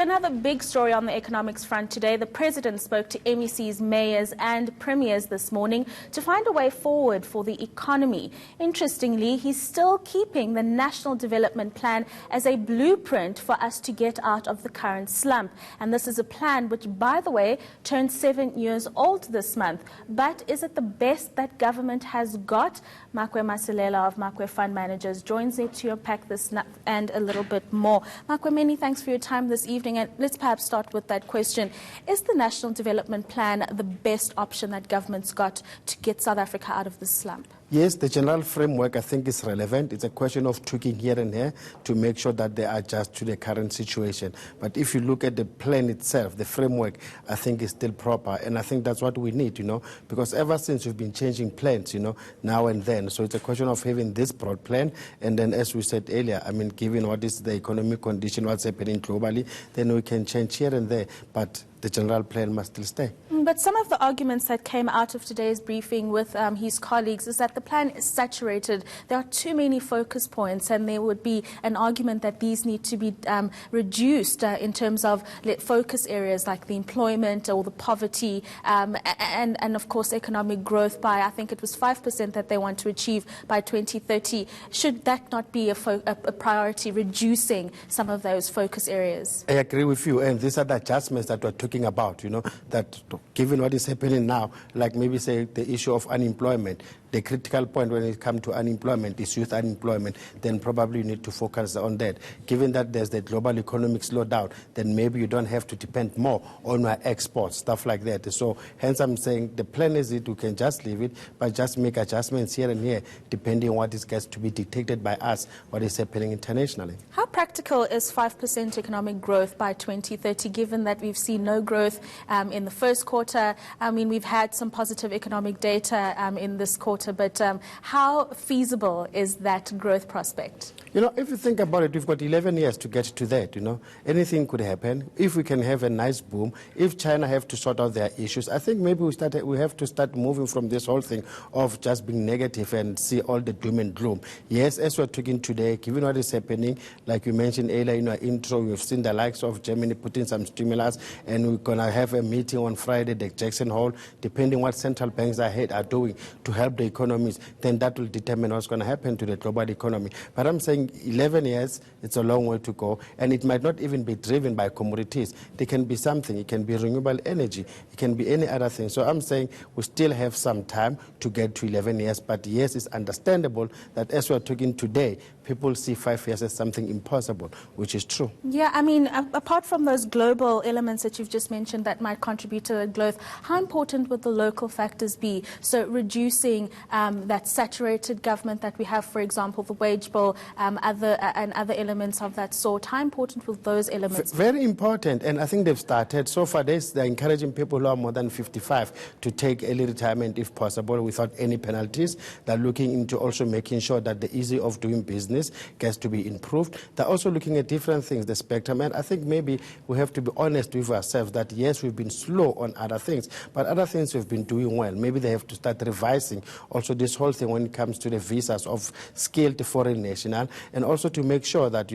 Another big story on the economics front today. The president spoke to MECs, mayors and premiers this morning to find a way forward for the economy. Interestingly, he's still keeping the National Development Plan as a blueprint for us to get out of the current slump. And this is a plan which, by the way, turned 7 years old this month. But is it the best that government has got? Makwe Masilela of Makwe Fund Managers joins me to unpack this and a little bit more. Makwe, many thanks for your time this evening. And let's perhaps start with that question. Is the National Development Plan the best option that government's got to get South Africa out of the slump? Yes, the general framework, I think, is relevant. It's a question of tweaking here and here to make sure that they adjust to the current situation. But if you look at the plan itself, the framework, I think, is still proper. And I think that's what we need, because ever since we've been changing plans, now and then. So it's a question of having this broad plan. And then, as we said earlier, given what is the economic condition, what's happening globally, then we can change here and there. But the general plan must still stay. But some of the arguments that came out of today's briefing with his colleagues is that the plan is saturated. There are too many focus points, and there would be an argument that these need to be reduced in terms of focus areas like the employment or the poverty and of course, economic growth by, I think it was 5% that they want to achieve by 2030. Should that not be a priority, reducing some of those focus areas? I agree with you, and these are the adjustments that we're talking about, that given what is happening now, like maybe say the issue of unemployment, the critical point when it comes to unemployment is youth unemployment, then probably you need to focus on that. Given that there's the global economic slowdown, then maybe you don't have to depend more on our exports, stuff like that. So hence I'm saying the plan is we can just leave it, but just make adjustments here and here, depending on what is gets to be dictated by us, what is happening internationally. How practical is 5% economic growth by 2030, given that we've seen no growth in the first quarter? We've had some positive economic data in this quarter, but how feasible is that growth prospect? If you think about it, we've got 11 years to get to that, Anything could happen. If we can have a nice boom, if China have to sort out their issues, I think maybe we have to start moving from this whole thing of just being negative and see all the doom and gloom. Yes, as we're talking today, given what is happening, like you mentioned earlier in our intro, we've seen the likes of Germany putting some stimulus, and we're going to have a meeting on Friday at Jackson Hole, depending what central banks are doing to help the economies, then that will determine what's going to happen to the global economy. But I'm saying 11 years, it's a long way to go, and it might not even be driven by commodities. There can be something. It can be renewable energy. It can be any other thing. So I'm saying we still have some time to get to 11 years, but yes, it's understandable that as we're talking today, people see 5 years as something impossible, which is true. Yeah, apart from those global elements that you've just mentioned that might contribute to the growth, how important would the local factors be? So reducing that saturated government that we have, for example, the wage bill, other elements of that sort. How important will those elements be? Very important, and I think they've started. So far, they're encouraging people who are more than 55 to take early retirement if possible without any penalties. They're looking into also making sure that the ease of doing business gets to be improved. They're also looking at different things, the spectrum, and I think maybe we have to be honest with ourselves that yes, we've been slow on other things, but other things we've been doing well. Maybe they have to start revising also this whole thing when it comes to the visas of skilled foreign national, and also to make sure that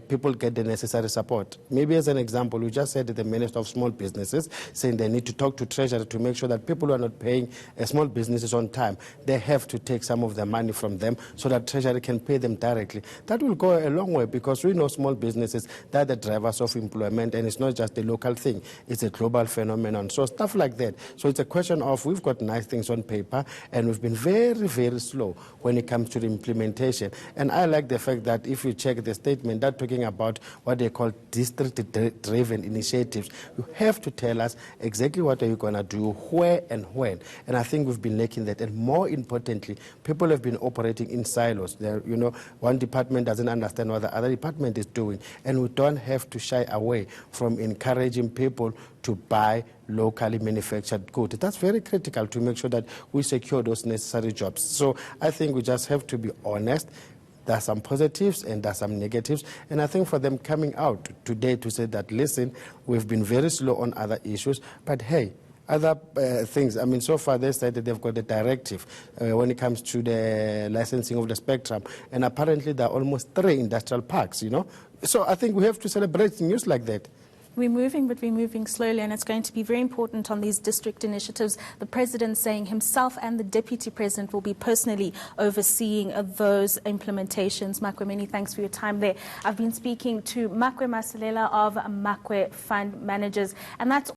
people get the necessary support. Maybe as an example, we just said that the Minister of Small Businesses saying they need to talk to Treasury to make sure that people who are not paying small businesses on time, they have to take some of their money from them so that Treasury can pay them directly. That will go a long way, because we know small businesses, they're the drivers of employment, and it's not just a local thing, it's a global phenomenon. So stuff like that. So it's a question of we've got nice things on paper, and we've been very, very slow when it comes to the implementation. And I like the fact that if you check the statement, they're talking about what they call district-driven initiatives. You have to tell us exactly what are you going to do, where and when. And I think we've been lacking that. And more importantly, people have been operating in silos. One department doesn't understand what the other department is doing. And we don't have to shy away from encouraging people to buy locally manufactured goods. That's very critical to make sure that we secure those necessary jobs. So I think we just have to be honest. There are some positives and there are some negatives. And I think for them coming out today to say that, listen, we've been very slow on other issues, but hey, other things. So far they said that they've got a directive when it comes to the licensing of the spectrum. And apparently there are almost 3 industrial parks, So I think we have to celebrate news like that. We're moving, but we're moving slowly, and it's going to be very important on these district initiatives. The president saying himself and the deputy president will be personally overseeing those implementations. Makwe, many thanks for your time there. I've been speaking to Makwe Masilela of Makwe Fund Managers, and that's